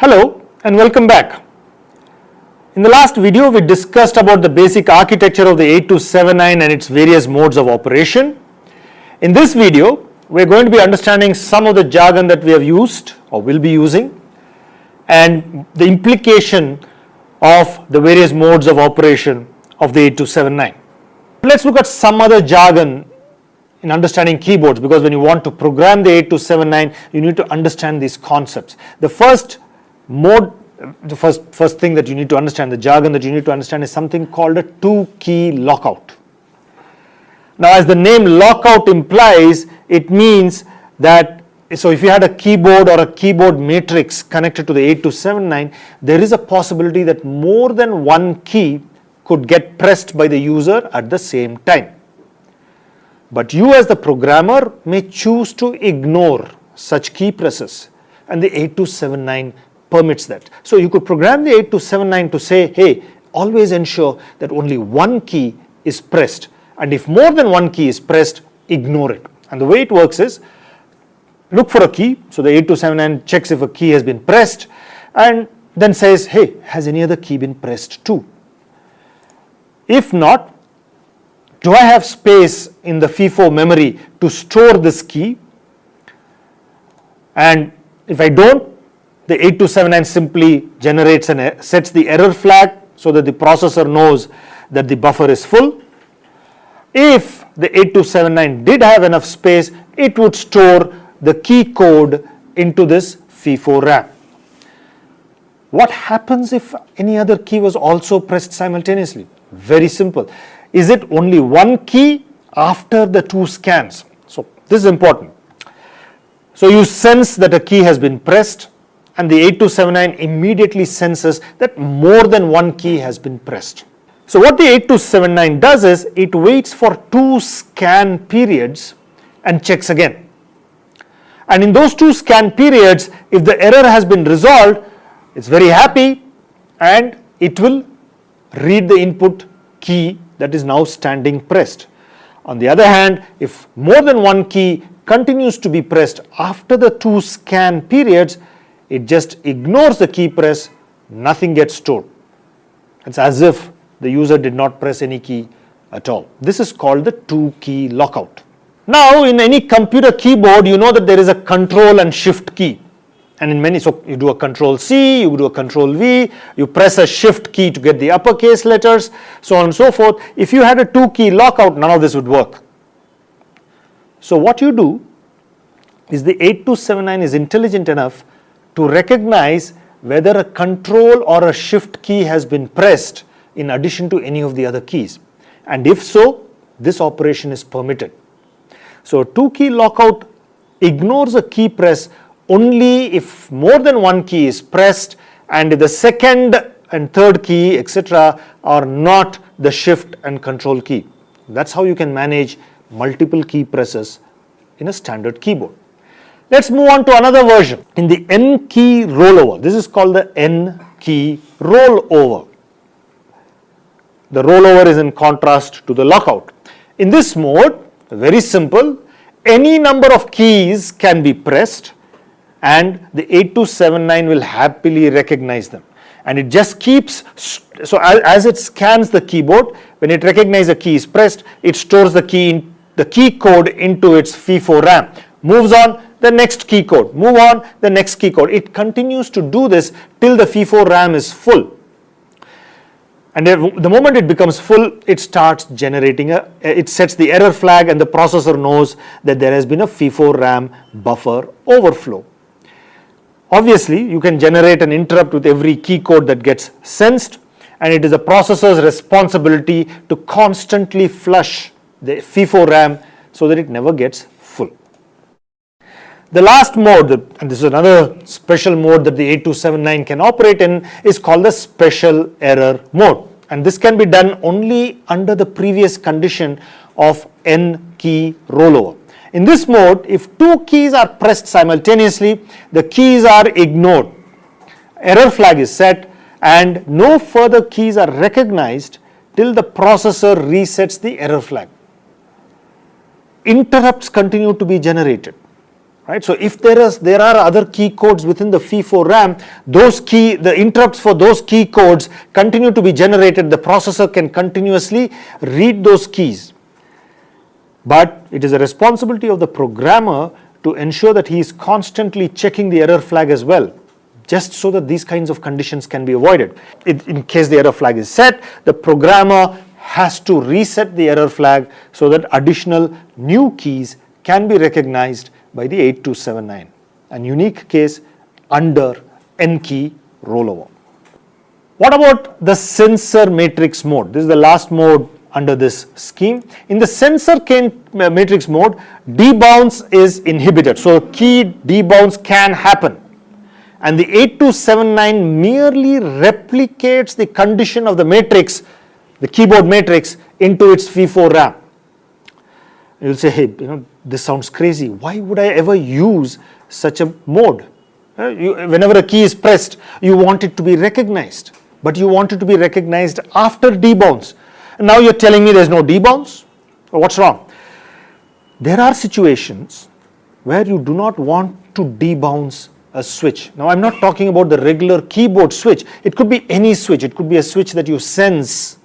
Hello and welcome back. In the last video we discussed about the basic architecture of the 8279 and its various modes of operation. In this video we are going to be understanding some of the jargon that we have used or will be using and the implication of the various modes of operation of the 8279. Let's look at some other jargon in understanding keyboards, because when you want to program the 8279 you need to understand these concepts. The first thing that you need to understand, the jargon that you need to understand, is something called a two-key lockout. Now, as the name lockout implies, it means that, so if you had a keyboard or a keyboard matrix connected to the 8279, there is a possibility that more than one key could get pressed by the user at the same time. But you as the programmer may choose to ignore such key presses, and the 8279 permits that. So you could program the 8279 to say, hey, always ensure that only one key is pressed, and if more than one key is pressed, ignore it. And the way it works is, look for a key, so the 8279 checks if a key has been pressed and then says, hey, has any other key been pressed too? If not, do I have space in the FIFO memory to store this key? And if I don't, the 8279 simply generates and sets the error flag so that the processor knows that the buffer is full. If the 8279 did have enough space, it would store the key code into this FIFO RAM. What happens if any other key was also pressed simultaneously? Very simple. Is it only one key after the two scans? So this is important. So you sense that a key has been pressed, and the 8279 immediately senses that more than one key has been pressed. So what the 8279 does is it waits for two scan periods and checks again. And in those two scan periods, if the error has been resolved, it's very happy and it will read the input key that is now standing pressed. On the other hand, if more than one key continues to be pressed after the two scan periods, it just ignores the key press, nothing gets stored. It's as if the user did not press any key at all. This is called the two-key lockout. Now, in any computer keyboard, you know that there is a control and shift key. And in many, so you do a control C, you do a control V, you press a shift key to get the uppercase letters, so on and so forth. If you had a two-key lockout, none of this would work. So what you do is the 8279 is intelligent enough to recognize whether a control or a shift key has been pressed in addition to any of the other keys. And if so, this operation is permitted. So a two-key lockout ignores a key press only if more than one key is pressed and if the second and third key, etc., are not the shift and control key. That's how you can manage multiple key presses in a standard keyboard. Let's move on to another version. In the N key rollover, this is called the N key rollover. The rollover is in contrast to the lockout. In this mode, very simple, any number of keys can be pressed and the 8279 will happily recognize them. And it just keeps, so as it scans the keyboard, when it recognizes a key is pressed, it stores the key code into its FIFO RAM. Moves on, the next key code. Move on, the next key code. It continues to do this till the FIFO RAM is full. And the moment it becomes full, it starts generating it sets the error flag and the processor knows that there has been a FIFO RAM buffer overflow. Obviously, you can generate an interrupt with every key code that gets sensed, and it is the processor's responsibility to constantly flush the FIFO RAM so that it never gets full. The last mode, and this is another special mode that the 8279 can operate in, is called the special error mode. And this can be done only under the previous condition of N key rollover. In this mode, if two keys are pressed simultaneously, the keys are ignored. Error flag is set and no further keys are recognized till the processor resets the error flag. Interrupts continue to be generated. right? So if there are other key codes within the FIFO RAM, the interrupts for those key codes continue to be generated. The processor can continuously read those keys. But it is a responsibility of the programmer to ensure that he is constantly checking the error flag as well, just so that these kinds of conditions can be avoided. In case the error flag is set, the programmer has to reset the error flag so that additional new keys can be recognized by the 8279, a unique case under N key rollover. What about the sensor matrix mode? This is the last mode under this scheme. In the sensor matrix mode, debounce is inhibited. So key debounce can happen. And the 8279 merely replicates the condition of the matrix, the keyboard matrix, into its FIFO RAM. You'll say, hey, this sounds crazy. Why would I ever use such a mode? Whenever a key is pressed, you want it to be recognized, but you want it to be recognized after debounce. And now you're telling me there's no debounce? What's wrong? There are situations where you do not want to debounce a switch. Now I'm not talking about the regular keyboard switch. It could be any switch. It could be a switch that you sense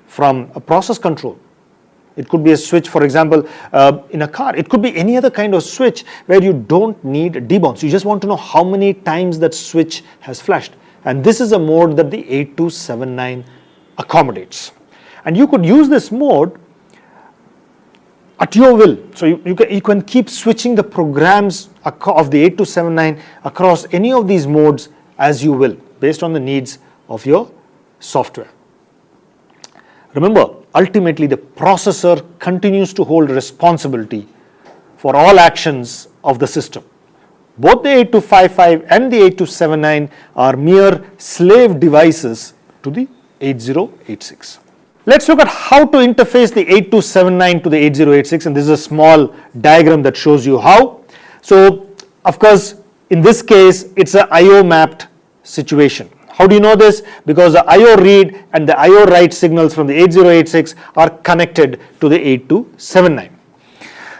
from a process control. It could be a switch, for example, in a car. It could be any other kind of switch where you don't need debounce. You just want to know how many times that switch has flashed. And this is a mode that the 8279 accommodates. And you could use this mode at your will. So you can keep switching the programs of the 8279 across any of these modes as you will, based on the needs of your software. Remember, ultimately the processor continues to hold responsibility for all actions of the system. Both the 8255 and the 8279 are mere slave devices to the 8086. Let's look at how to interface the 8279 to the 8086, and this is a small diagram that shows you how. So, of course, in this case, it's an I/O mapped situation. How do you know this? Because the I/O read and the I/O write signals from the 8086 are connected to the 8279.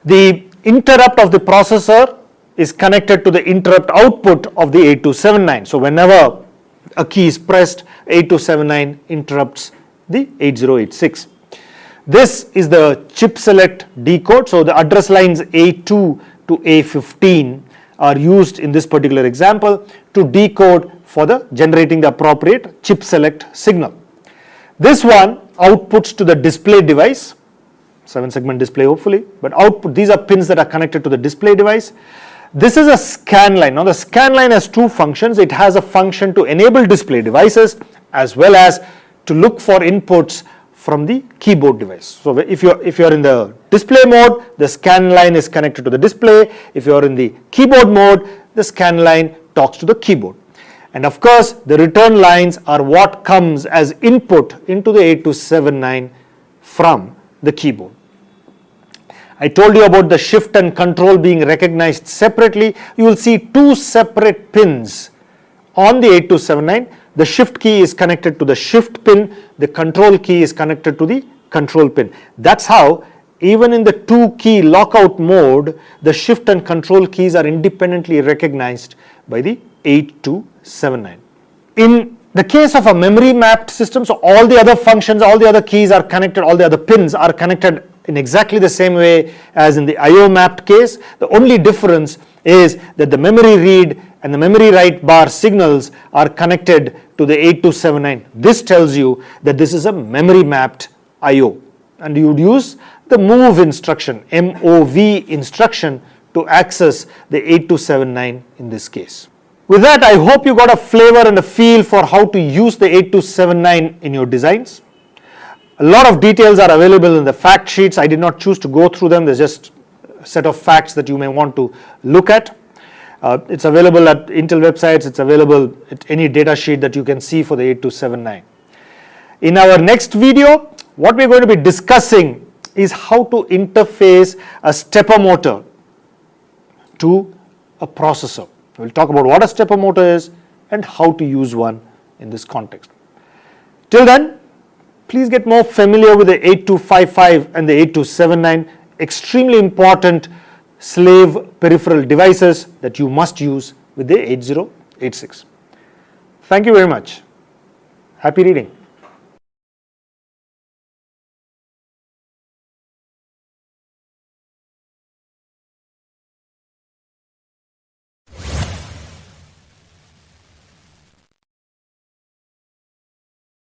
The interrupt of the processor is connected to the interrupt output of the 8279. So, whenever a key is pressed, 8279 interrupts the 8086. This is the chip select decode. So the address lines A2 to A15 are used in this particular example to decode for the generating the appropriate chip select signal. This one outputs to the display device, 7-segment display hopefully, but output, these are pins that are connected to the display device. This is a scan line. Now the scan line has two functions. It has a function to enable display devices as well as to look for inputs from the keyboard device. So if you're in the display mode, the scan line is connected to the display. If you're in the keyboard mode, the scan line talks to the keyboard. And of course, the return lines are what comes as input into the 8279 from the keyboard. I told you about the shift and control being recognized separately. You will see two separate pins on the 8279. The shift key is connected to the shift pin, the control key is connected to the control pin. That's how even in the two key lockout mode, the shift and control keys are independently recognized by the 8279. In the case of a memory mapped system, so all the other functions, all the other keys are connected, all the other pins are connected in exactly the same way as in the I/O mapped case. The only difference is that the memory read and the memory write bar signals are connected to the 8279. This tells you that this is a memory mapped I/O, and you would use the move instruction, MOV instruction, to access the 8279 in this case. With that, I hope you got a flavor and a feel for how to use the 8279 in your designs. A lot of details are available in the fact sheets. I did not choose to go through them. There's just a set of facts that you may want to look at. It's available at Intel websites. It's available at any data sheet that you can see for the 8279. In our next video, what we're going to be discussing is how to interface a stepper motor to a processor. We'll talk about what a stepper motor is and how to use one in this context. Till then, please get more familiar with the 8255 and the 8279. Extremely important slave peripheral devices that you must use with the 8086. Thank you very much. Happy reading.